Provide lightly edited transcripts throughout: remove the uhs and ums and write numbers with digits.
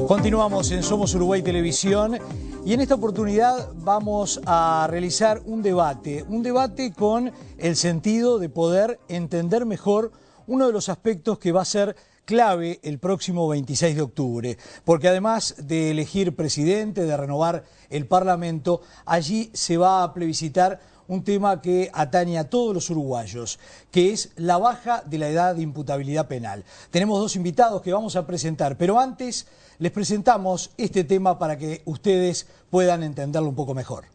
Continuamos en Somos Uruguay Televisión y en esta oportunidad vamos a realizar un debate con el sentido de poder entender mejor uno de los aspectos que va a ser clave el próximo 26 de octubre, porque además de elegir presidente, de renovar el Parlamento, allí se va a plebiscitar un tema que atañe a todos los uruguayos, que es la baja de la edad de imputabilidad penal. Tenemos dos invitados que vamos a presentar, pero antes les presentamos este tema para que ustedes puedan entenderlo un poco mejor.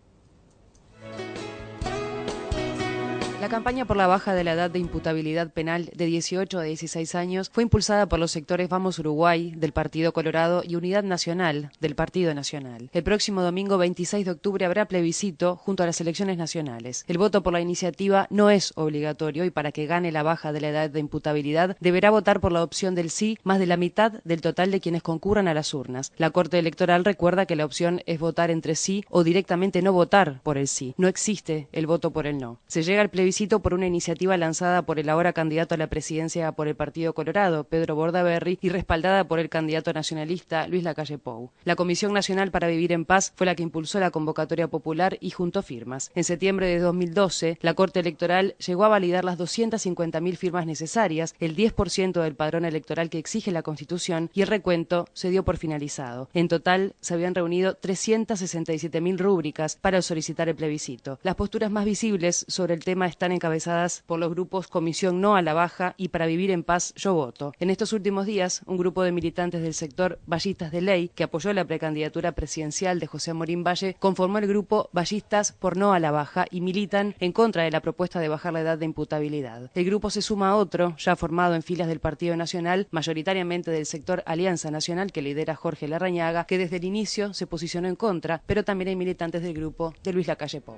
La campaña por la baja de la edad de imputabilidad penal de 18 a 16 años fue impulsada por los sectores Vamos Uruguay, del Partido Colorado, y Unidad Nacional, del Partido Nacional. El próximo domingo 26 de octubre habrá plebiscito junto a las elecciones nacionales. El voto por la iniciativa no es obligatorio y para que gane la baja de la edad de imputabilidad deberá votar por la opción del sí más de la mitad del total de quienes concurran a las urnas. La Corte Electoral recuerda que la opción es votar entre sí o directamente no votar por el sí. No existe el voto por el no. Se llega al plebiscito por una iniciativa lanzada por el ahora candidato a la presidencia por el Partido Colorado, Pedro Bordaberry, y respaldada por el candidato nacionalista Luis Lacalle Pou. La Comisión Nacional para Vivir en Paz fue la que impulsó la convocatoria popular y juntó firmas. En septiembre de 2012, la Corte Electoral llegó a validar las 250.000 firmas necesarias, el 10% del padrón electoral que exige la Constitución, y el recuento se dio por finalizado. En total, se habían reunido 367.000 rúbricas para solicitar el plebiscito. Las posturas más visibles sobre el tema están encabezadas por los grupos Comisión No a la Baja y Para Vivir en Paz Yo Voto. En estos últimos días, un grupo de militantes del sector Vallistas de Ley, que apoyó la precandidatura presidencial de José Amorín Valle, conformó el grupo Vallistas por No a la Baja y militan en contra de la propuesta de bajar la edad de imputabilidad. El grupo se suma a otro, ya formado en filas del Partido Nacional, mayoritariamente del sector Alianza Nacional, que lidera Jorge Larrañaga, que desde el inicio se posicionó en contra, pero también hay militantes del grupo de Luis Lacalle Pou.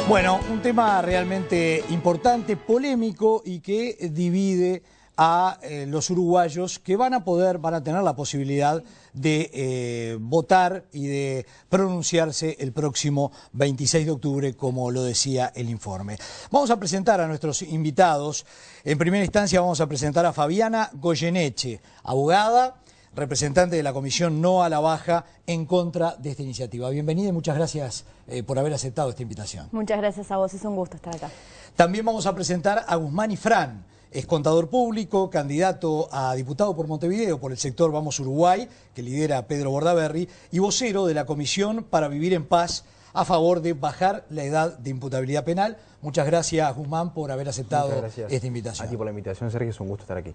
Bueno, un tema realmente importante, polémico y que divide a los uruguayos que van a tener la posibilidad de votar y de pronunciarse el próximo 26 de octubre, como lo decía el informe. Vamos a presentar a nuestros invitados. En primera instancia vamos a presentar a Fabiana Goyeneche, abogada, representante de la Comisión No a la Baja en contra de esta iniciativa. Bienvenida y muchas gracias por haber aceptado esta invitación. Muchas gracias a vos, es un gusto estar acá. También vamos a presentar a Guzmán Ifrán, es contador público, candidato a diputado por Montevideo por el sector Vamos Uruguay, que lidera Pedro Bordaberry, y vocero de la Comisión para Vivir en Paz a favor de bajar la edad de imputabilidad penal. Muchas gracias, Guzmán, por haber aceptado esta invitación. A ti por la invitación, Sergio, es un gusto estar aquí.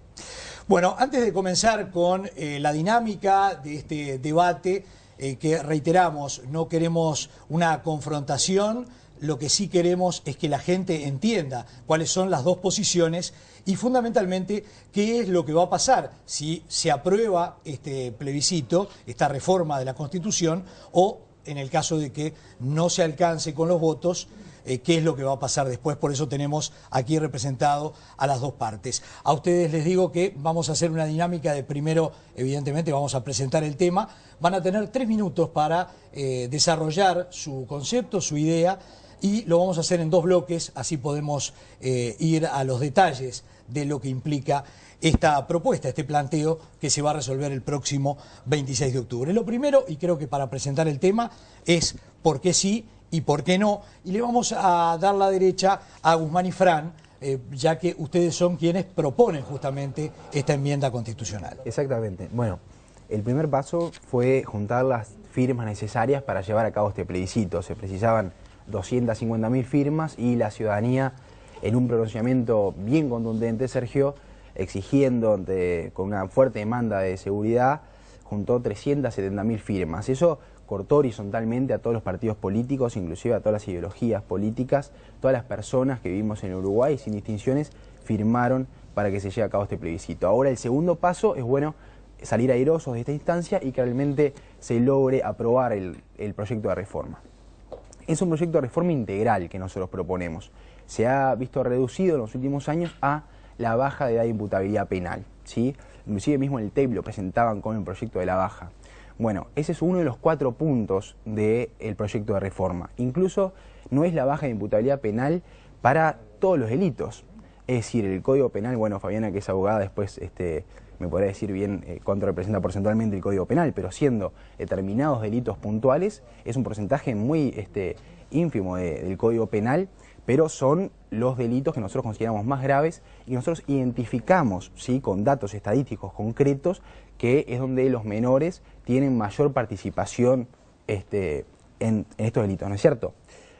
Bueno, antes de comenzar con la dinámica de este debate, que reiteramos, no queremos una confrontación, lo que sí queremos es que la gente entienda cuáles son las dos posiciones y fundamentalmente qué es lo que va a pasar si se aprueba este plebiscito, esta reforma de la Constitución, o en el caso de que no se alcance con los votos, qué es lo que va a pasar después. Por eso tenemos aquí representado a las dos partes. A ustedes les digo que vamos a hacer una dinámica de primero, evidentemente vamos a presentar el tema, van a tener 3 minutos para desarrollar su concepto, su idea, y lo vamos a hacer en 2 bloques, así podemos ir a los detalles de lo que implica esta propuesta, este planteo que se va a resolver el próximo 26 de octubre. Lo primero, y creo que para presentar el tema, es por qué sí y por qué no. Y le vamos a dar la derecha a Guzmán Ifrán, ya que ustedes son quienes proponen justamente esta enmienda constitucional. Exactamente. Bueno, el primer paso fue juntar las firmas necesarias para llevar a cabo este plebiscito. Se precisaban 250.000 firmas y la ciudadanía, en un pronunciamiento bien contundente, Sergio, exigiendo con una fuerte demanda de seguridad, juntó 370.000 firmas. Eso cortó horizontalmente a todos los partidos políticos, inclusive a todas las ideologías políticas. Todas las personas que vivimos en Uruguay, sin distinciones, firmaron para que se lleve a cabo este plebiscito. Ahora el segundo paso es, bueno, salir airosos de esta instancia y que realmente se logre aprobar el proyecto de reforma. Es un proyecto de reforma integral que nosotros proponemos. Se ha visto reducido en los últimos años a la baja de edad de imputabilidad penal, ¿sí? Inclusive mismo en el TEP lo presentaban con el proyecto de la baja. Bueno, ese es uno de los 4 puntos del proyecto de reforma. Incluso no es la baja de imputabilidad penal para todos los delitos. Es decir, el Código Penal, bueno, Fabiana, que es abogada, después me podría decir bien cuánto representa porcentualmente el Código Penal, pero siendo determinados delitos puntuales, es un porcentaje muy ínfimo del Código Penal, pero son los delitos que nosotros consideramos más graves y que nosotros identificamos, ¿sí?, con datos estadísticos concretos, que es donde los menores tienen mayor participación en estos delitos, ¿no es cierto?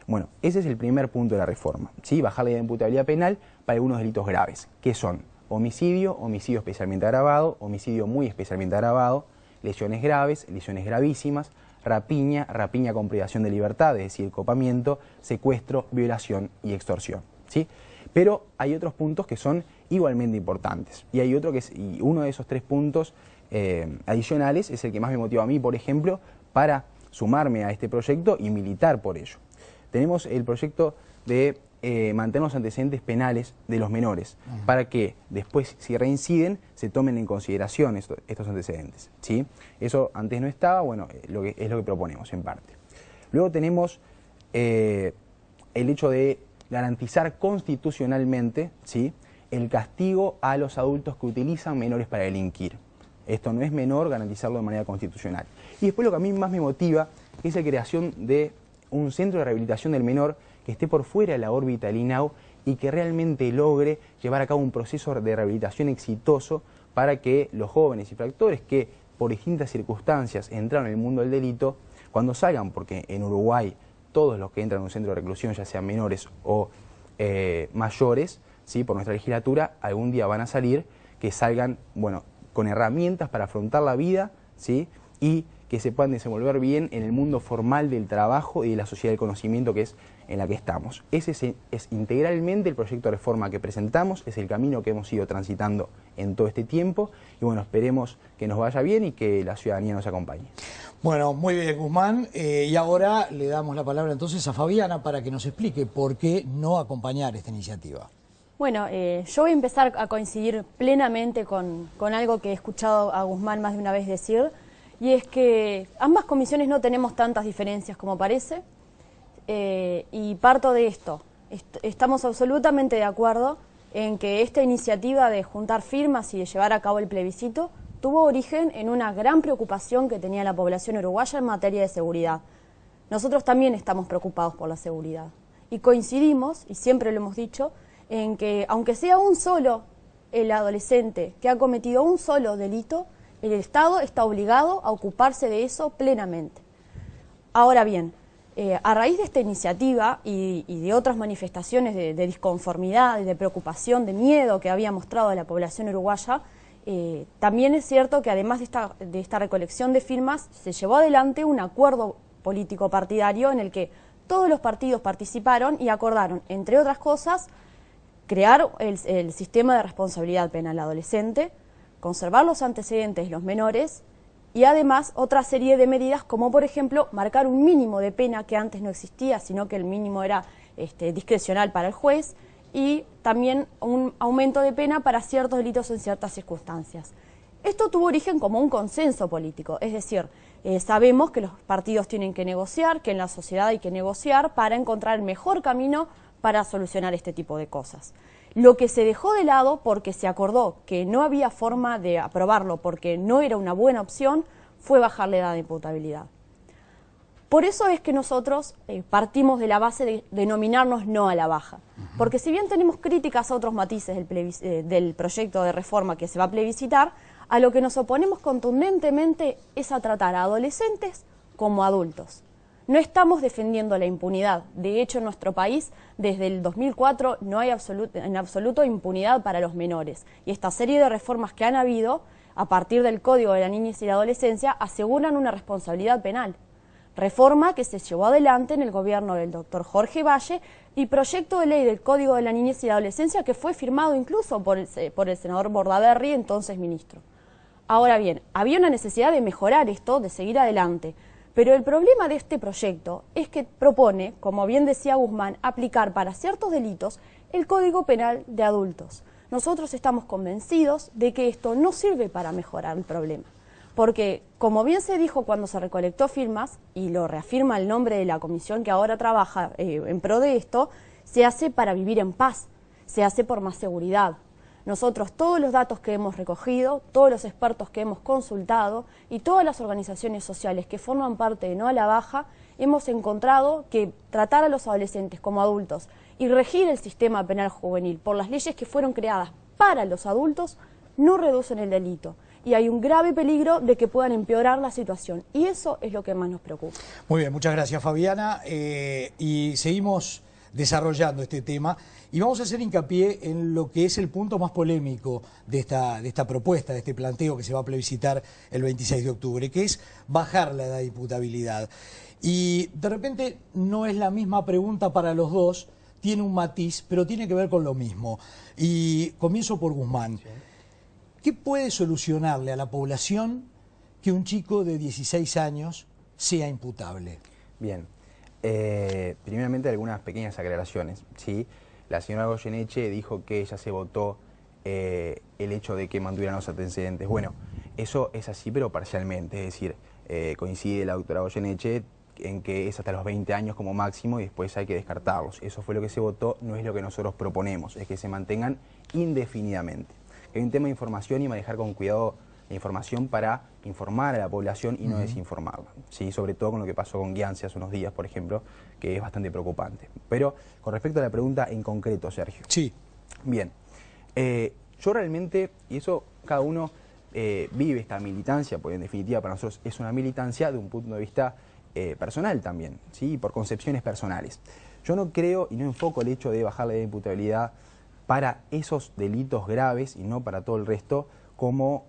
Bueno, ese es el primer punto de la reforma, ¿sí? Bajar la imputabilidad penal para algunos delitos graves, que son homicidio, homicidio especialmente agravado, homicidio muy especialmente agravado, lesiones graves, lesiones gravísimas, rapiña, rapiña con privación de libertad, es decir, copamiento, secuestro, violación y extorsión, ¿sí? Pero hay otros puntos que son igualmente importantes, y hay otro y uno de esos tres puntos adicionales es el que más me motiva a mí, por ejemplo, para sumarme a este proyecto y militar por ello. Tenemos el proyecto de mantener los antecedentes penales de los menores, para que después, si reinciden, se tomen en consideración estos antecedentes, ¿sí? Eso antes no estaba, bueno, es lo que proponemos en parte. Luego tenemos el hecho de garantizar constitucionalmente, ¿sí?, el castigo a los adultos que utilizan menores para delinquir. Esto no es menor, garantizarlo de manera constitucional. Y después lo que a mí más me motiva es la creación de un centro de rehabilitación del menor que esté por fuera de la órbita del INAU y que realmente logre llevar a cabo un proceso de rehabilitación exitoso para que los jóvenes infractores que por distintas circunstancias entraron en el mundo del delito, cuando salgan, porque en Uruguay todos los que entran en un centro de reclusión, ya sean menores o mayores, ¿sí?, por nuestra legislatura, algún día van a salir, que salgan, bueno, con herramientas para afrontar la vida, ¿sí?, y que se puedan desenvolver bien en el mundo formal del trabajo y de la sociedad del conocimiento que es en la que estamos. Ese es integralmente el proyecto de reforma que presentamos, es el camino que hemos ido transitando en todo este tiempo y bueno, esperemos que nos vaya bien y que la ciudadanía nos acompañe. Bueno, muy bien, Guzmán, y ahora le damos la palabra entonces a Fabiana para que nos explique por qué no acompañar esta iniciativa. Bueno, yo voy a empezar a coincidir plenamente con algo que he escuchado a Guzmán más de una vez decir, y es que ambas comisiones no tenemos tantas diferencias como parece, y parto de esto. Estamos absolutamente de acuerdo en que esta iniciativa de juntar firmas y de llevar a cabo el plebiscito tuvo origen en una gran preocupación que tenía la población uruguaya en materia de seguridad. Nosotros también estamos preocupados por la seguridad y coincidimos, y siempre lo hemos dicho, en que aunque sea un solo el adolescente que ha cometido un solo delito, el Estado está obligado a ocuparse de eso plenamente. Ahora bien, a raíz de esta iniciativa y de otras manifestaciones de disconformidad, de preocupación, de miedo que había mostrado la población uruguaya, también es cierto que además de esta recolección de firmas, se llevó adelante un acuerdo político partidario en el que todos los partidos participaron y acordaron, entre otras cosas, crear el sistema de responsabilidad penal adolescente, conservar los antecedentes de los menores y además otra serie de medidas como por ejemplo marcar un mínimo de pena que antes no existía, sino que el mínimo era discrecional para el juez y también un aumento de pena para ciertos delitos en ciertas circunstancias. Esto tuvo origen como un consenso político, es decir, sabemos que los partidos tienen que negociar, que en la sociedad hay que negociar para encontrar el mejor camino para solucionar este tipo de cosas. Lo que se dejó de lado porque se acordó que no había forma de aprobarlo porque no era una buena opción fue bajar la edad de imputabilidad. Por eso es que nosotros partimos de la base de denominarnos no a la baja. Porque si bien tenemos críticas a otros matices del proyecto de reforma que se va a plebiscitar, a lo que nos oponemos contundentemente es a tratar a adolescentes como adultos. No estamos defendiendo la impunidad. De hecho, en nuestro país, desde el 2004, no hay en absoluto impunidad para los menores. Y esta serie de reformas que han habido, a partir del Código de la Niñez y la Adolescencia, aseguran una responsabilidad penal. Reforma que se llevó adelante en el gobierno del doctor Jorge Valle y proyecto de ley del Código de la Niñez y la Adolescencia que fue firmado incluso por el senador Bordaberry, entonces ministro. Ahora bien, había una necesidad de mejorar esto, de seguir adelante. Pero el problema de este proyecto es que propone, como bien decía Guzmán, aplicar para ciertos delitos el Código Penal de adultos. Nosotros estamos convencidos de que esto no sirve para mejorar el problema. Porque, como bien se dijo cuando se recolectó firmas, y lo reafirma el nombre de la comisión que ahora trabaja en pro de esto, se hace para vivir en paz, se hace por más seguridad. Nosotros, todos los datos que hemos recogido, todos los expertos que hemos consultado y todas las organizaciones sociales que forman parte de No a la Baja, hemos encontrado que tratar a los adolescentes como adultos y regir el sistema penal juvenil por las leyes que fueron creadas para los adultos no reducen el delito. Y hay un grave peligro de que puedan empeorar la situación. Y eso es lo que más nos preocupa. Muy bien, muchas gracias, Fabiana. Y seguimos desarrollando este tema y vamos a hacer hincapié en lo que es el punto más polémico de esta propuesta, de este planteo que se va a plebiscitar el 26 de octubre, que es bajar la edad de imputabilidad. Y de repente no es la misma pregunta para los dos, tiene un matiz, pero tiene que ver con lo mismo. Y comienzo por Guzmán. Sí. ¿Qué puede solucionarle a la población que un chico de 16 años sea imputable? Bien. Primeramente algunas pequeñas aclaraciones, ¿sí? La señora Goyeneche dijo que ella se votó el hecho de que mantuvieran los antecedentes. Bueno, eso es así, pero parcialmente, es decir, coincide la doctora Goyeneche en que es hasta los 20 años como máximo y después hay que descartarlos. Eso fue lo que se votó, no es lo que nosotros proponemos, es que se mantengan indefinidamente. Hay un tema de información y manejar con cuidado la información para informar a la población y no desinformarla, ¿sí? Sobre todo con lo que pasó con Guianci hace unos días, por ejemplo, que es bastante preocupante. Pero con respecto a la pregunta en concreto, Sergio. Sí. Bien, yo realmente, y eso cada uno vive esta militancia, porque en definitiva para nosotros es una militancia de un punto de vista personal también, ¿sí? Por concepciones personales. Yo no creo y no enfoco el hecho de bajar la edad de imputabilidad para esos delitos graves y no para todo el resto como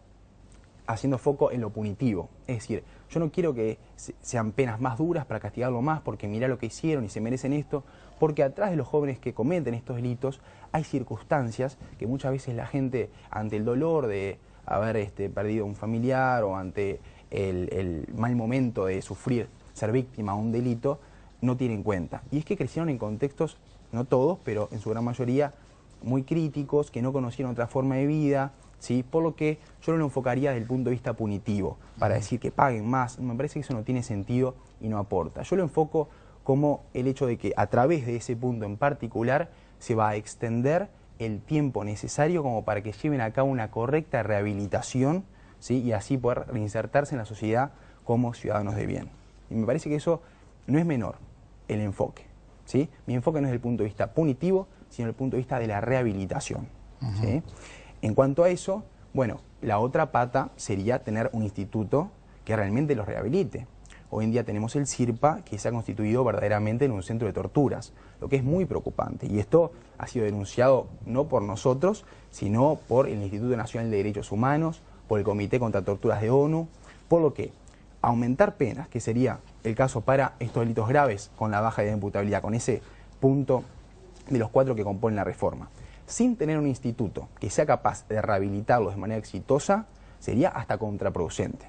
haciendo foco en lo punitivo. Es decir, yo no quiero que sean penas más duras para castigarlo más porque mirá lo que hicieron y se merecen esto, porque atrás de los jóvenes que cometen estos delitos hay circunstancias que muchas veces la gente, ante el dolor de haber perdido un familiar o ante el mal momento de sufrir, ser víctima de un delito, no tiene en cuenta. Y es que crecieron en contextos, no todos, pero en su gran mayoría, muy críticos, que no conocieron otra forma de vida, ¿sí? Por lo que yo lo enfocaría desde el punto de vista punitivo, para decir que paguen más. Me parece que eso no tiene sentido y no aporta. Yo lo enfoco como el hecho de que a través de ese punto en particular se va a extender el tiempo necesario como para que lleven a cabo una correcta rehabilitación, ¿sí? Y así poder reinsertarse en la sociedad como ciudadanos de bien. Y me parece que eso no es menor, el enfoque, ¿sí? Mi enfoque no es desde el punto de vista punitivo, sino desde el punto de vista de la rehabilitación, ¿sí? En cuanto a eso, bueno, la otra pata sería tener un instituto que realmente los rehabilite. Hoy en día tenemos el CIRPA, que se ha constituido verdaderamente en un centro de torturas, lo que es muy preocupante. Y esto ha sido denunciado no por nosotros, sino por el Instituto Nacional de Derechos Humanos, por el Comité contra Torturas de ONU, por lo que aumentar penas, que sería el caso para estos delitos graves con la baja de imputabilidad, con ese punto de los 4 que componen la reforma, sin tener un instituto que sea capaz de rehabilitarlos de manera exitosa, sería hasta contraproducente.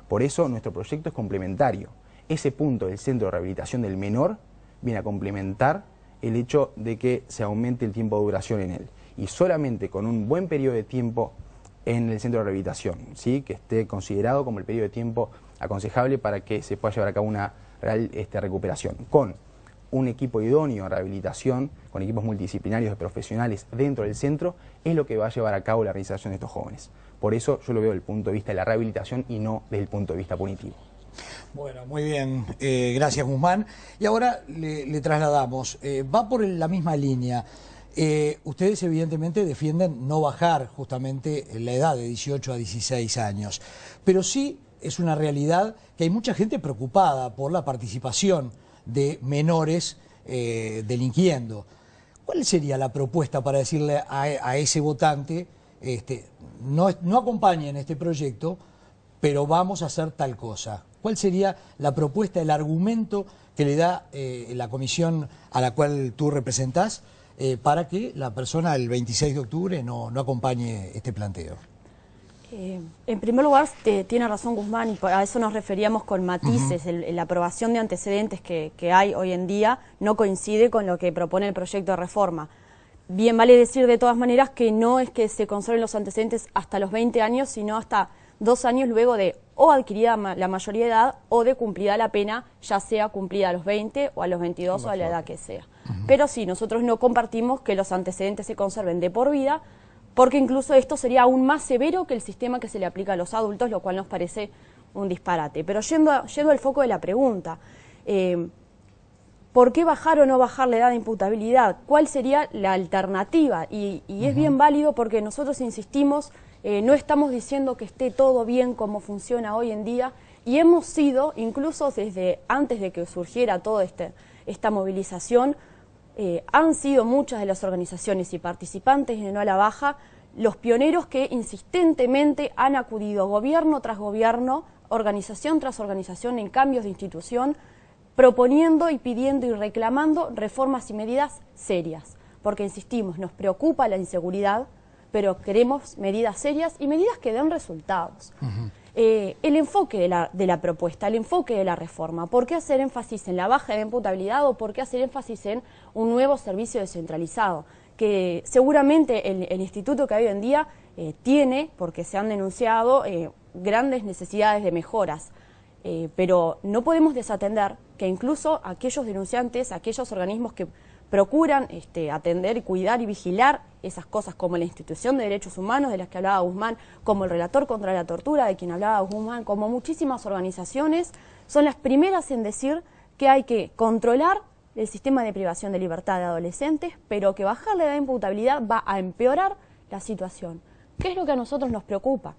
Por eso nuestro proyecto es complementario. Ese punto del centro de rehabilitación del menor viene a complementar el hecho de que se aumente el tiempo de duración en él. Y solamente con un buen periodo de tiempo en el centro de rehabilitación, ¿sí? Que esté considerado como el periodo de tiempo aconsejable para que se pueda llevar a cabo una real recuperación. Con un equipo idóneo de rehabilitación, con equipos multidisciplinarios de profesionales dentro del centro, es lo que va a llevar a cabo la reinserción de estos jóvenes. Por eso yo lo veo desde el punto de vista de la rehabilitación y no desde el punto de vista punitivo. Bueno, muy bien, gracias Guzmán. Y ahora le trasladamos, va por la misma línea. Ustedes evidentemente defienden no bajar justamente la edad de 18 a 16 años, pero sí es una realidad que hay mucha gente preocupada por la participación de menores delinquiendo. ¿Cuál sería la propuesta para decirle a ese votante, no acompañen este proyecto, pero vamos a hacer tal cosa? ¿Cuál sería la propuesta, el argumento que le da la comisión a la cual tú representás para que la persona el 26 de octubre no acompañe este planteo? En primer lugar, tiene razón Guzmán, y a eso nos referíamos con matices. La aprobación de antecedentes que hay hoy en día no coincide con lo que propone el proyecto de reforma. Bien vale decir de todas maneras que no es que se conserven los antecedentes hasta los 20 años, sino hasta 2 años luego de o adquirida la mayoría de edad o de cumplida la pena, ya sea cumplida a los 20 o a los 22 o a la edad que sea. Pero sí, nosotros no compartimos que los antecedentes se conserven de por vida, porque incluso esto sería aún más severo que el sistema que se le aplica a los adultos, lo cual nos parece un disparate. Pero yendo al foco de la pregunta, ¿por qué bajar o no bajar la edad de imputabilidad? ¿Cuál sería la alternativa? Y es bien válido porque nosotros insistimos, no estamos diciendo que esté todo bien como funciona hoy en día, y hemos sido, incluso desde antes de que surgiera toda esta movilización, han sido muchas de las organizaciones y participantes de No a la Baja los pioneros que insistentemente han acudido gobierno tras gobierno, organización tras organización en cambios de institución, proponiendo y pidiendo y reclamando reformas y medidas serias. Porque, insistimos, nos preocupa la inseguridad, pero queremos medidas serias y medidas que den resultados. El enfoque de la propuesta, el enfoque de la reforma, ¿por qué hacer énfasis en la baja de imputabilidad o por qué hacer énfasis en un nuevo servicio descentralizado? Que seguramente el instituto que hay hoy en día tiene, porque se han denunciado grandes necesidades de mejoras, pero no podemos desatender que incluso aquellos denunciantes, aquellos organismos que procuran atender, cuidar y vigilar esas cosas, como la Institución de Derechos Humanos de las que hablaba Guzmán, como el Relator contra la Tortura de quien hablaba Guzmán, como muchísimas organizaciones, son las primeras en decir que hay que controlar el sistema de privación de libertad de adolescentes, pero que bajar la edad de imputabilidad va a empeorar la situación. ¿Qué es lo que a nosotros nos preocupa?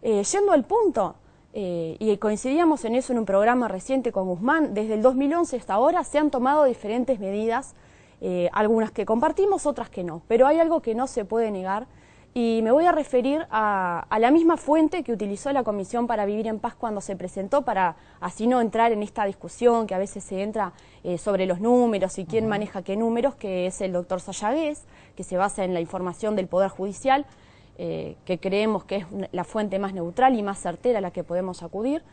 Yendo al punto, y coincidíamos en eso en un programa reciente con Guzmán, desde el 2011 hasta ahora se han tomado diferentes medidas, algunas que compartimos, otras que no, pero hay algo que no se puede negar, y me voy a referir a la misma fuente que utilizó la Comisión para Vivir en Paz cuando se presentó, para así no entrar en esta discusión que a veces se entra sobre los números y quién maneja qué números, que es el doctor Sayagués, que se basa en la información del Poder Judicial, que creemos que es la fuente más neutral y más certera a la que podemos acudir.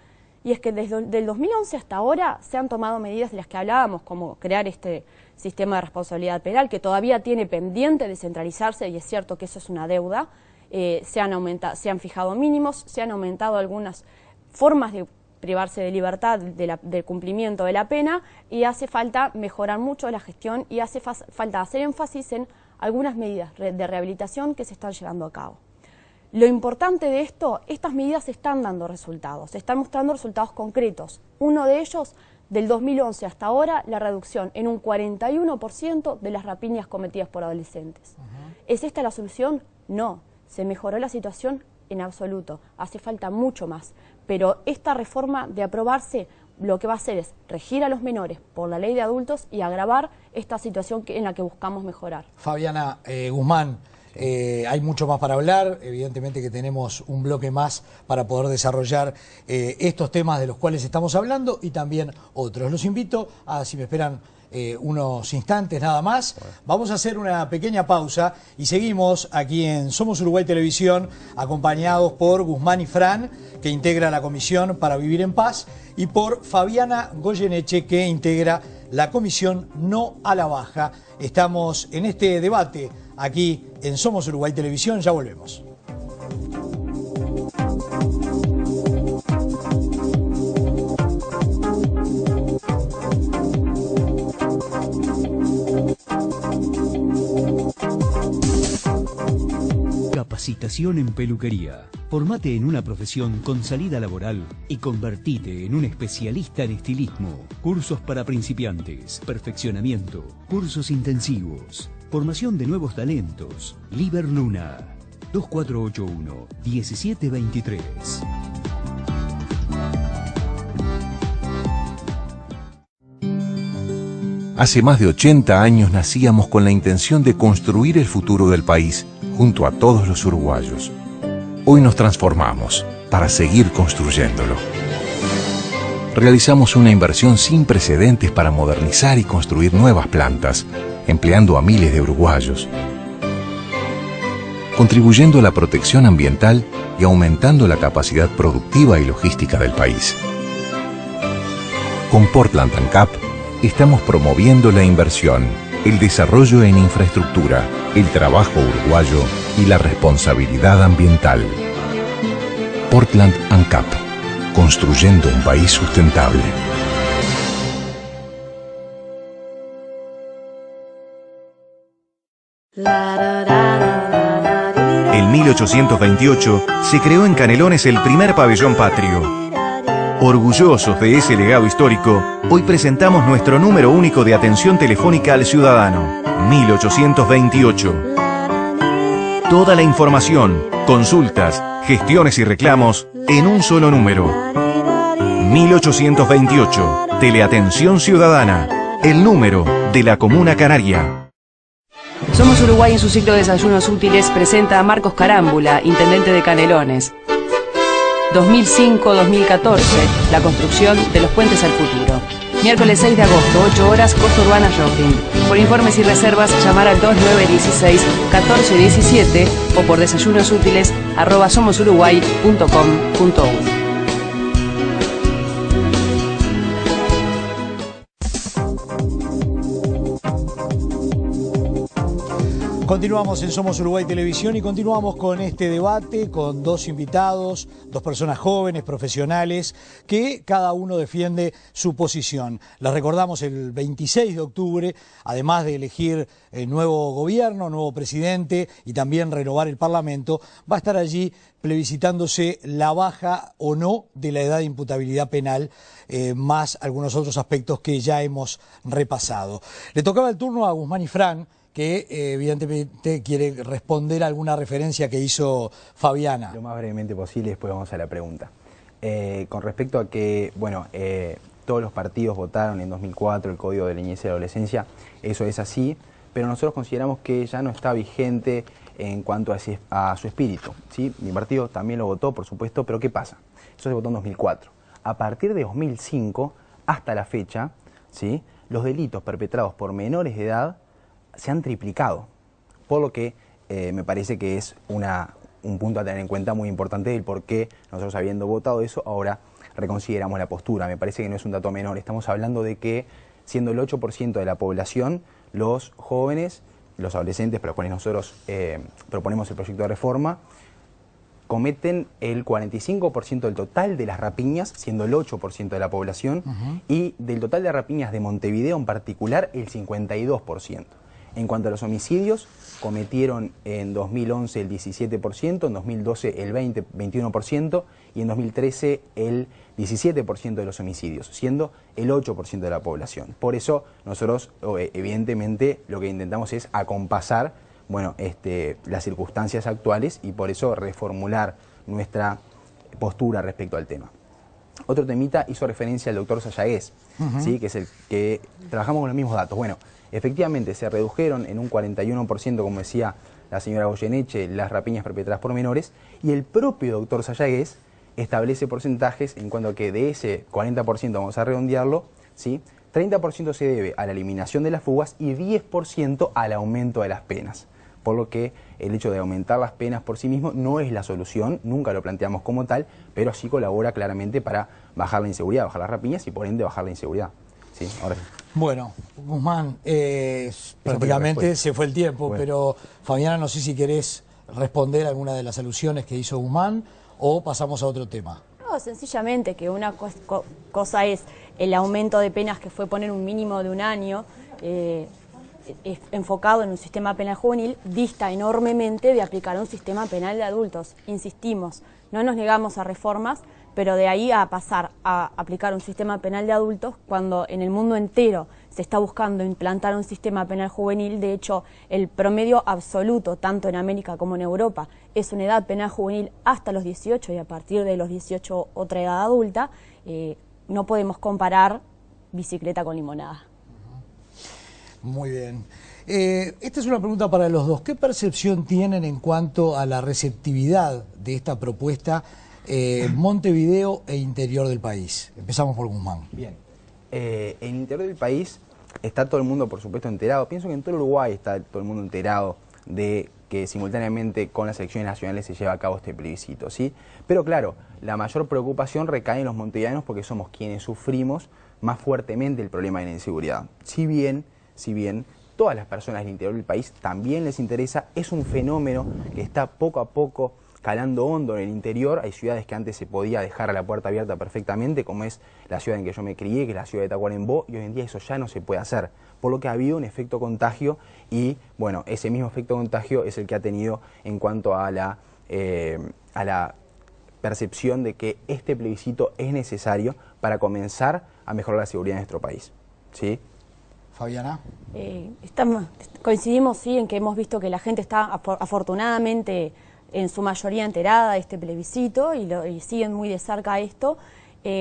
Y es que desde el 2011 hasta ahora se han tomado medidas de las que hablábamos, como crear este sistema de responsabilidad penal, que todavía tiene pendiente descentralizarse, y es cierto que eso es una deuda. Se han fijado mínimos, se han aumentado algunas formas de privarse de libertad del cumplimiento de la pena, y hace falta mejorar mucho la gestión y hace falta hacer énfasis en algunas medidas de rehabilitación que se están llevando a cabo. Lo importante de esto, estas medidas están dando resultados, están mostrando resultados concretos. Uno de ellos, del 2011 hasta ahora, la reducción en un 41% de las rapiñas cometidas por adolescentes. ¿Es esta la solución? No, se mejoró la situación en absoluto, hace falta mucho más. Pero esta reforma, de aprobarse, lo que va a hacer es regir a los menores por la ley de adultos y agravar esta situación en la que buscamos mejorar. Fabiana, Guzmán, hay mucho más para hablar, evidentemente que tenemos un bloque más para poder desarrollar estos temas de los cuales estamos hablando y también otros. Los invito a, si me esperan unos instantes nada más, vamos a hacer una pequeña pausa y seguimos aquí en Somos Uruguay Televisión, acompañados por Guzmán y Fran, que integra la Comisión para Vivir en Paz, y por Fabiana Goyeneche, que integra la Comisión No a la Baja. Estamos en este debate aquí en Somos Uruguay Televisión, ya volvemos. Capacitación en peluquería. Formate en una profesión con salida laboral y convertite en un especialista en estilismo. Cursos para principiantes, perfeccionamiento, cursos intensivos, formación de nuevos talentos. Liber Luna, 2481-1723. Hace más de 80 años nacíamos con la intención de construir el futuro del país junto a todos los uruguayos. Hoy nos transformamos para seguir construyéndolo. Realizamos una inversión sin precedentes para modernizar y construir nuevas plantas, empleando a miles de uruguayos, contribuyendo a la protección ambiental y aumentando la capacidad productiva y logística del país. Con Portland & Cap estamos promoviendo la inversión, el desarrollo en infraestructura, el trabajo uruguayo y la responsabilidad ambiental. Portland & Cap, construyendo un país sustentable. La da da da da da. En 1828 se creó en Canelones el primer pabellón patrio. Orgullosos de ese legado histórico, hoy presentamos nuestro número único de atención telefónica al ciudadano, 1828. Toda la información, consultas, gestiones y reclamos en un solo número. 1828, Teleatención Ciudadana, el número de la Comuna Canaria. Somos Uruguay en su ciclo de desayunos útiles presenta a Marcos Carámbula, intendente de Canelones. 2005-2014, la construcción de los puentes al futuro. Miércoles 6 de agosto, 8 horas, Costa Urbana Shopping. Por informes y reservas, llamar al 2916-1417 o por desayunosútiles@somosuruguay.com.uy. Continuamos en Somos Uruguay Televisión y continuamos con este debate con dos invitados, dos personas jóvenes, profesionales, que cada uno defiende su posición. Les recordamos el 26 de octubre, además de elegir el nuevo gobierno, nuevo presidente y también renovar el Parlamento, va a estar allí plebiscitándose la baja o no de la edad de imputabilidad penal, más algunos otros aspectos que ya hemos repasado. Le tocaba el turno a Guzmán y Fran, que evidentemente quiere responder a alguna referencia que hizo Fabiana. Lo más brevemente posible, después vamos a la pregunta. Con respecto a que, bueno, todos los partidos votaron en 2004 el Código de la Niñez y la Adolescencia, eso es así, pero nosotros consideramos que ya no está vigente en cuanto a su espíritu, ¿sí? Mi partido también lo votó, por supuesto, pero ¿qué pasa? Eso se votó en 2004. A partir de 2005 hasta la fecha, ¿sí?, los delitos perpetrados por menores de edad se han triplicado, por lo que me parece que es un punto a tener en cuenta muy importante del por qué nosotros, habiendo votado eso, ahora reconsideramos la postura. Me parece que no es un dato menor. Estamos hablando de que, siendo el 8% de la población, los jóvenes, los adolescentes, para los cuales nosotros proponemos el proyecto de reforma, cometen el 45% del total de las rapiñas, siendo el 8% de la población, y del total de rapiñas de Montevideo en particular, el 52%. En cuanto a los homicidios, cometieron en 2011 el 17%, en 2012 el 21% y en 2013 el 17% de los homicidios, siendo el 8% de la población. Por eso nosotros, evidentemente, lo que intentamos es acompasar, bueno, las circunstancias actuales y por eso reformular nuestra postura respecto al tema. Otro temita hizo referencia al doctor Sayagués, ¿sí?, que es el que trabajamos con los mismos datos. Bueno, efectivamente se redujeron en un 41%, como decía la señora Goyeneche, las rapiñas perpetradas por menores, y el propio doctor Sayagués establece porcentajes en cuanto a que de ese 40%, vamos a redondearlo, ¿sí?, 30% se debe a la eliminación de las fugas y 10% al aumento de las penas. Por lo que el hecho de aumentar las penas por sí mismo no es la solución, nunca lo planteamos como tal, pero sí colabora claramente para bajar la inseguridad, bajar las rapiñas y por ende bajar la inseguridad. Sí, ahora sí. Bueno, Guzmán, prácticamente se fue el tiempo, bueno, pero Fabiana, no sé si querés responder a alguna de las alusiones que hizo Guzmán o pasamos a otro tema. No, sencillamente que una cosa es el aumento de penas, que fue poner un mínimo de un año, enfocado en un sistema penal juvenil, dista enormemente de aplicar un sistema penal de adultos. Insistimos, no nos negamos a reformas, pero de ahí a pasar a aplicar un sistema penal de adultos, cuando en el mundo entero se está buscando implantar un sistema penal juvenil. De hecho, el promedio absoluto, tanto en América como en Europa, es una edad penal juvenil hasta los 18 y a partir de los 18 otra edad adulta. No podemos comparar bicicleta con limonada. Muy bien. Esta es una pregunta para los dos. ¿Qué percepción tienen en cuanto a la receptividad de esta propuesta Montevideo e interior del país? Empezamos por Guzmán. Bien. En interior del país está todo el mundo, por supuesto, enterado. Pienso que en todo Uruguay está todo el mundo enterado de que simultáneamente con las elecciones nacionales se lleva a cabo este plebiscito, ¿sí? Pero claro, la mayor preocupación recae en los montevideanos porque somos quienes sufrimos más fuertemente el problema de la inseguridad. Si bien todas las personas del interior del país también les interesa, es un fenómeno que está poco a poco calando hondo en el interior. Hay ciudades que antes se podía dejar a la puerta abierta perfectamente, como es la ciudad en que yo me crié, que es la ciudad de Tacuarembó, y hoy en día eso ya no se puede hacer. por lo que ha habido un efecto contagio y, bueno, ese mismo efecto contagio es el que ha tenido en cuanto a la percepción de que este plebiscito es necesario para comenzar a mejorar la seguridad de nuestro país. ¿Sí? Fabiana. Coincidimos, sí, en que hemos visto que la gente está afortunadamente en su mayoría enterada de este plebiscito y siguen muy de cerca esto.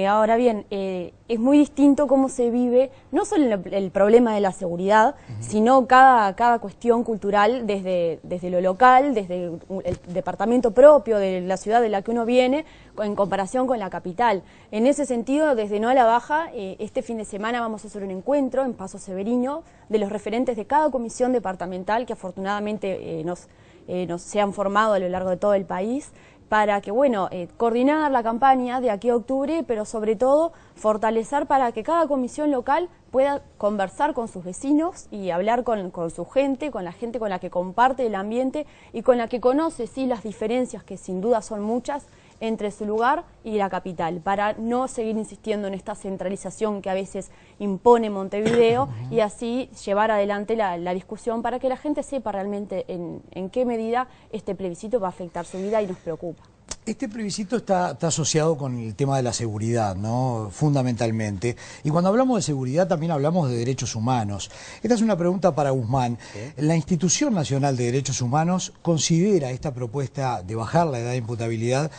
Ahora bien, es muy distinto cómo se vive, no solo el problema de la seguridad, sino cada cuestión cultural desde lo local, desde el departamento propio de la ciudad de la que uno viene, en comparación con la capital. En ese sentido, desde No a la Baja, este fin de semana vamos a hacer un encuentro en Paso Severino de los referentes de cada comisión departamental que afortunadamente se han formado a lo largo de todo el país, para que, bueno, coordinar la campaña de aquí a octubre, pero sobre todo fortalecer para que cada comisión local pueda conversar con sus vecinos y hablar con su gente, con la gente con la que comparte el ambiente y con la que conoce, sí, las diferencias, que sin duda son muchas, entre su lugar y la capital, para no seguir insistiendo en esta centralización que a veces impone Montevideo y así llevar adelante la discusión para que la gente sepa realmente en qué medida este plebiscito va a afectar su vida y nos preocupa. Este plebiscito está asociado con el tema de la seguridad, ¿no? Fundamentalmente. Y cuando hablamos de seguridad también hablamos de derechos humanos. Esta es una pregunta para Guzmán. ¿Sí? La Institución Nacional de Derechos Humanos considera esta propuesta de bajar la edad de imputabilidad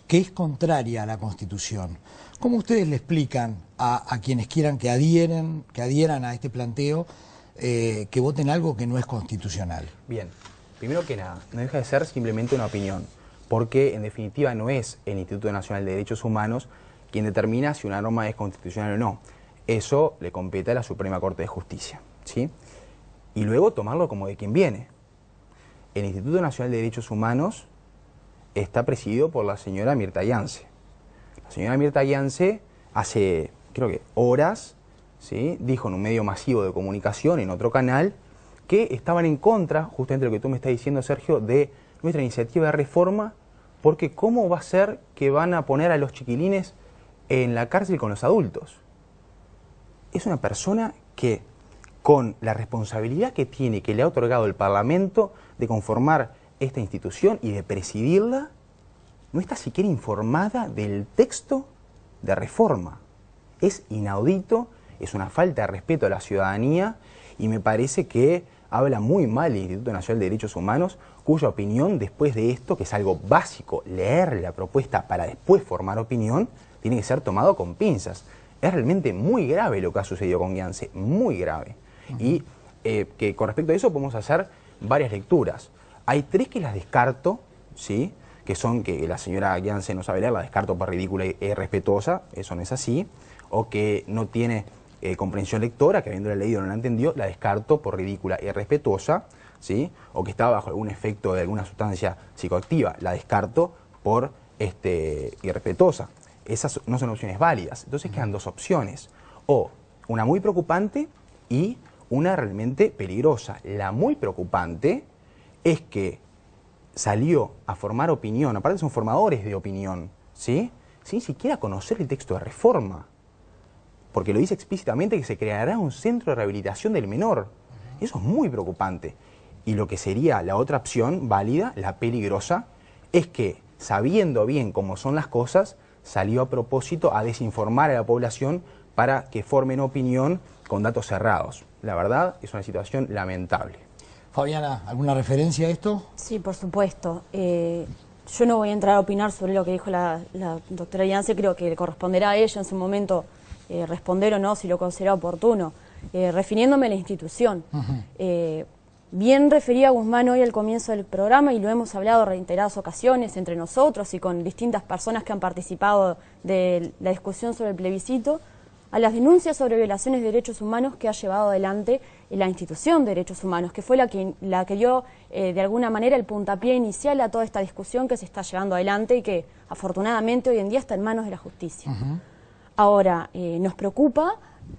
que es contraria a la Constitución. ¿Cómo ustedes le explican a quienes quieran que adhieran a este planteo, que voten algo que no es constitucional? Bien, primero que nada, no deja de ser simplemente una opinión, porque en definitiva no es el Instituto Nacional de Derechos Humanos quien determina si una norma es constitucional o no. Eso le compete a la Suprema Corte de Justicia, ¿sí? Y luego tomarlo como de quien viene. El Instituto Nacional de Derechos Humanos está presidido por la señora Mirta Yance. La señora Mirta Yance hace, creo que horas, ¿sí?, dijo en un medio masivo de comunicación, en otro canal, que estaban en contra, justamente lo que tú me estás diciendo, Sergio, de nuestra iniciativa de reforma, porque ¿cómo va a ser que van a poner a los chiquilines en la cárcel con los adultos? Es una persona que, con la responsabilidad que tiene, que le ha otorgado el Parlamento de conformar esta institución y de presidirla, no está siquiera informada del texto de reforma. Es inaudito, es una falta de respeto a la ciudadanía y me parece que habla muy mal del Instituto Nacional de Derechos Humanos, cuya opinión después de esto, que es algo básico, leer la propuesta para después formar opinión, tiene que ser tomado con pinzas. Es realmente muy grave lo que ha sucedido con Yance, muy grave. Y que con respecto a eso podemos hacer varias lecturas. Hay tres que las descarto, ¿sí?, que son que la señora Yance no sabe leer, la descarto por ridícula y irrespetuosa, eso no es así, o que no tiene comprensión lectora, que habiéndola leído no la entendió, la descarto por ridícula y irrespetuosa, ¿sí?, o que está bajo algún efecto de alguna sustancia psicoactiva, la descarto por irrespetuosa. Esas no son opciones válidas. Entonces quedan dos opciones, o una muy preocupante y una realmente peligrosa. La muy preocupante es que salió a formar opinión, aparte son formadores de opinión, ¿sí?, sin siquiera conocer el texto de reforma, porque lo dice explícitamente que se creará un centro de rehabilitación del menor. Eso es muy preocupante. Y lo que sería la otra opción válida, la peligrosa, es que, sabiendo bien cómo son las cosas, salió a propósito a desinformar a la población para que formen opinión con datos cerrados. La verdad, es una situación lamentable. Fabiana, ¿alguna referencia a esto? Sí, por supuesto. Yo no voy a entrar a opinar sobre lo que dijo la doctora Yance, creo que le corresponderá a ella en su momento responder o no, si lo considera oportuno. Refiriéndome a la institución, bien refería Guzmán hoy al comienzo del programa y lo hemos hablado en reiteradas ocasiones entre nosotros y con distintas personas que han participado de la discusión sobre el plebiscito, a las denuncias sobre violaciones de derechos humanos que ha llevado adelante la institución de derechos humanos, que fue la que dio de alguna manera el puntapié inicial a toda esta discusión que se está llevando adelante y que afortunadamente hoy en día está en manos de la justicia. Ahora, nos preocupa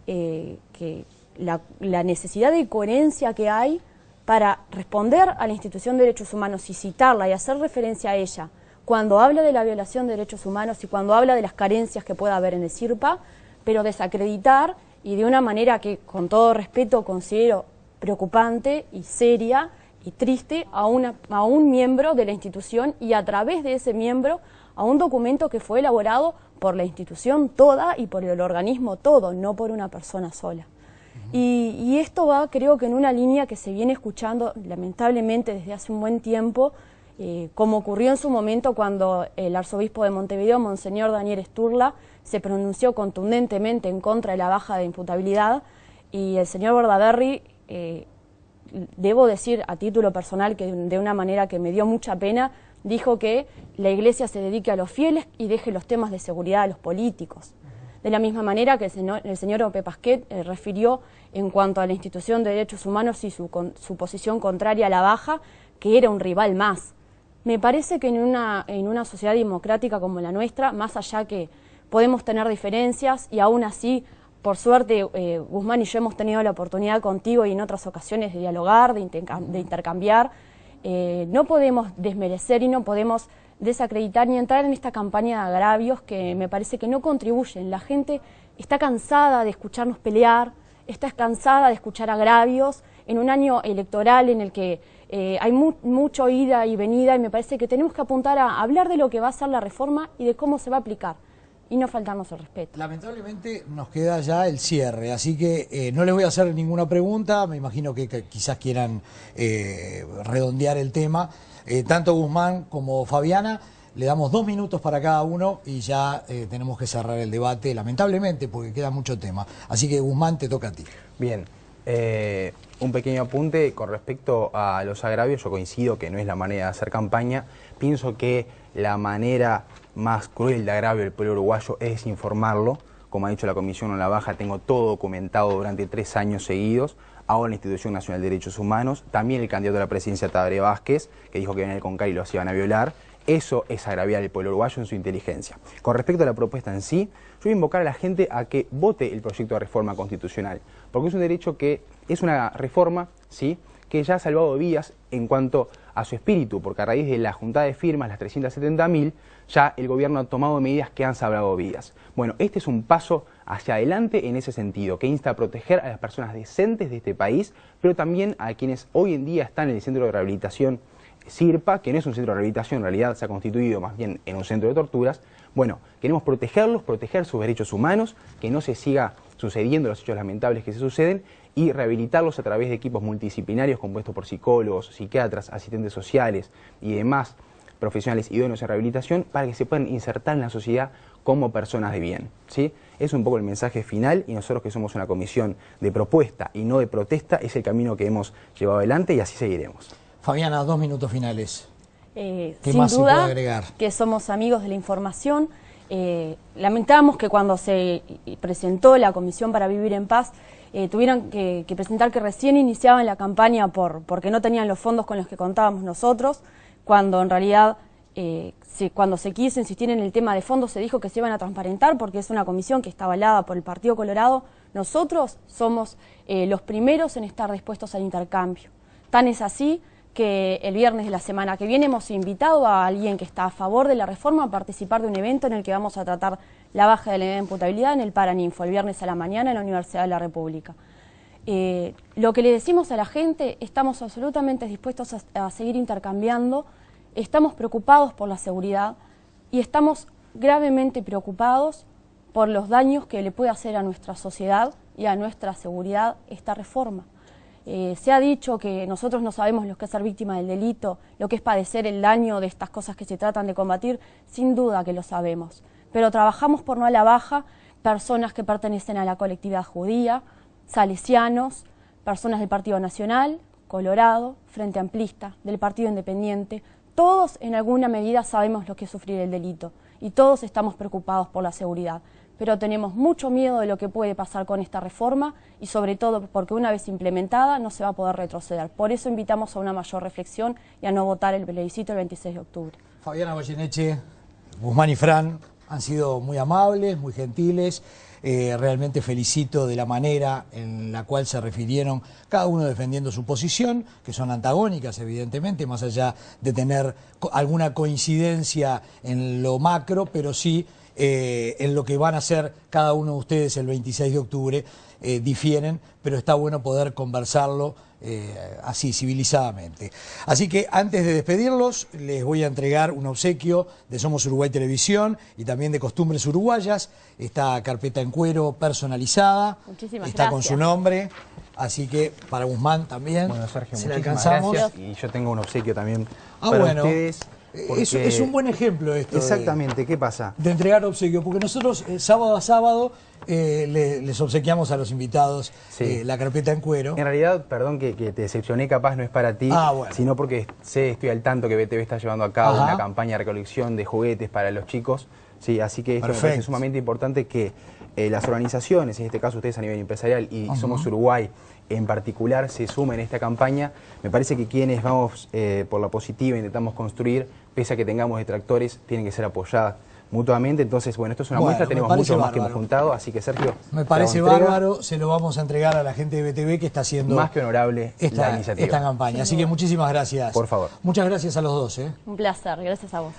que la necesidad de coherencia que hay para responder a la institución de derechos humanos y citarla y hacer referencia a ella cuando habla de la violación de derechos humanos y cuando habla de las carencias que pueda haber en el CIRPA, pero desacreditar y de una manera que, con todo respeto, considero preocupante y seria y triste a un miembro de la institución, y a través de ese miembro a un documento que fue elaborado por la institución toda y por el organismo todo, no por una persona sola. Y esto va, creo que en una línea que se viene escuchando lamentablemente desde hace un buen tiempo, como ocurrió en su momento cuando el arzobispo de Montevideo, Monseñor Daniel Sturla, se pronunció contundentemente en contra de la baja de imputabilidad, y el señor Bordaberry, debo decir a título personal que de una manera que me dio mucha pena, dijo que la Iglesia se dedique a los fieles y deje los temas de seguridad a los políticos. De la misma manera que el señor Ope Pasquet refirió en cuanto a la institución de derechos humanos y su posición contraria a la baja, que era un rival más. Me parece que en una sociedad democrática como la nuestra, más allá que podemos tener diferencias, y aún así, por suerte, Guzmán y yo hemos tenido la oportunidad contigo y en otras ocasiones de dialogar, de intercambiar, no podemos desmerecer y no podemos desacreditar ni entrar en esta campaña de agravios que me parece que no contribuyen. La gente está cansada de escucharnos pelear, está cansada de escuchar agravios en un año electoral en el que hay mucho ida y venida, y me parece que tenemos que apuntar a hablar de lo que va a ser la reforma y de cómo se va a aplicar, y no faltarnos el respeto. Lamentablemente nos queda ya el cierre, así que no les voy a hacer ninguna pregunta, me imagino que quizás quieran redondear el tema. Tanto Guzmán como Fabiana, le damos 2 minutos para cada uno y ya tenemos que cerrar el debate, lamentablemente, porque queda mucho tema. Así que Guzmán, te toca a ti. Bien, un pequeño apunte con respecto a los agravios. Yo coincido que no es la manera de hacer campaña. Pienso que la manera más cruel de agravio del pueblo uruguayo es informarlo. Como ha dicho la Comisión en la Baja, tengo todo documentado durante 3 años seguidos. Ahora la Institución Nacional de Derechos Humanos, también el candidato a la presidencia Tabaré Vázquez, que dijo que venía el Concar y los iban a violar. Eso es agraviar al pueblo uruguayo en su inteligencia. Con respecto a la propuesta en sí, yo voy a invocar a la gente a que vote el proyecto de reforma constitucional, porque es un derecho que es una reforma, ¿sí?, que ya ha salvado vidas en cuanto a su espíritu, porque a raíz de la juntada de firmas, las 370.000, ya el gobierno ha tomado medidas que han salvado vidas. Bueno, este es un paso hacia adelante en ese sentido, que insta a proteger a las personas decentes de este país, pero también a quienes hoy en día están en el centro de rehabilitación Sirpa, que no es un centro de rehabilitación, en realidad se ha constituido más bien en un centro de torturas. Bueno, queremos protegerlos, proteger sus derechos humanos, que no se siga sucediendo los hechos lamentables que se suceden, y rehabilitarlos a través de equipos multidisciplinarios compuestos por psicólogos, psiquiatras, asistentes sociales y demás profesionales idóneos en rehabilitación, para que se puedan insertar en la sociedad como personas de bien, ¿sí? Es un poco el mensaje final, y nosotros, que somos una comisión de propuesta y no de protesta, es el camino que hemos llevado adelante y así seguiremos. Fabiana, 2 minutos finales. ¿Qué sin más duda se puede agregar? Que somos amigos de la información. Lamentamos que cuando se presentó la Comisión para Vivir en Paz, tuvieron que presentar que recién iniciaban la campaña porque no tenían los fondos con los que contábamos nosotros, cuando en realidad cuando se quiso insistir en el tema de fondos se dijo que se iban a transparentar, porque es una comisión que está avalada por el Partido Colorado. Nosotros somos los primeros en estar dispuestos al intercambio. Tan es así que el viernes de la semana que viene hemos invitado a alguien que está a favor de la reforma a participar de un evento en el que vamos a tratar la baja de la imputabilidad en el Paraninfo, el viernes a la mañana en la Universidad de la República. Lo que le decimos a la gente, estamos absolutamente dispuestos a seguir intercambiando, estamos preocupados por la seguridad y estamos gravemente preocupados por los daños que le puede hacer a nuestra sociedad y a nuestra seguridad esta reforma. Se ha dicho que nosotros no sabemos lo que es ser víctima del delito, lo que es padecer el daño de estas cosas que se tratan de combatir. Sin duda que lo sabemos, pero trabajamos por no a la baja personas que pertenecen a la colectividad judía, salesianos, personas del Partido Nacional, Colorado, Frente Amplista, del Partido Independiente. Todos en alguna medida sabemos lo que es sufrir el delito y todos estamos preocupados por la seguridad. Pero tenemos mucho miedo de lo que puede pasar con esta reforma y sobre todo porque una vez implementada no se va a poder retroceder. Por eso invitamos a una mayor reflexión y a no votar el plebiscito el 26 de octubre. Fabiana Goyeneche, Guzmán y Fran han sido muy amables, muy gentiles. Realmente felicito de la manera en la cual se refirieron, cada uno defendiendo su posición, que son antagónicas evidentemente, más allá de tener alguna coincidencia en lo macro, pero sí en lo que van a hacer cada uno de ustedes el 26 de octubre. difieren, pero está bueno poder conversarlo así, civilizadamente. Así que antes de despedirlos, les voy a entregar un obsequio de Somos Uruguay Televisión y también de Costumbres Uruguayas, esta carpeta en cuero personalizada, Muchísimas está con gracias. su nombre, así que para Guzmán también. Bueno, Sergio, se la muchísimas alcanzamos. gracias. Y yo tengo un obsequio también para bueno, ustedes. es un buen ejemplo esto. Exactamente, ¿qué pasa? De entregar obsequio, porque nosotros sábado a sábado les obsequiamos a los invitados Sí. la carpeta en cuero. En realidad, perdón que te decepcioné, capaz no es para ti, Bueno. sino porque estoy al tanto que BTV está llevando a cabo Ajá. una campaña de recolección de juguetes para los chicos. Sí, así que esto me Perfecto. parece sumamente importante que las organizaciones, en este caso ustedes a nivel empresarial y Somos Uruguay en particular, se sumen a esta campaña. Me parece que quienes vamos por la positiva, intentamos construir, pese a que tengamos detractores, tienen que ser apoyadas mutuamente. Entonces, bueno, esto es una muestra, me tenemos parece mucho más que bárbaro. hemos juntado, así que Sergio, Me te parece hago entrega. bárbaro, se lo vamos a entregar a la gente de BTV que está haciendo Más que honorable la iniciativa. esta campaña. Así que muchísimas gracias. Por favor. Muchas gracias a los dos. Un placer, gracias a vos.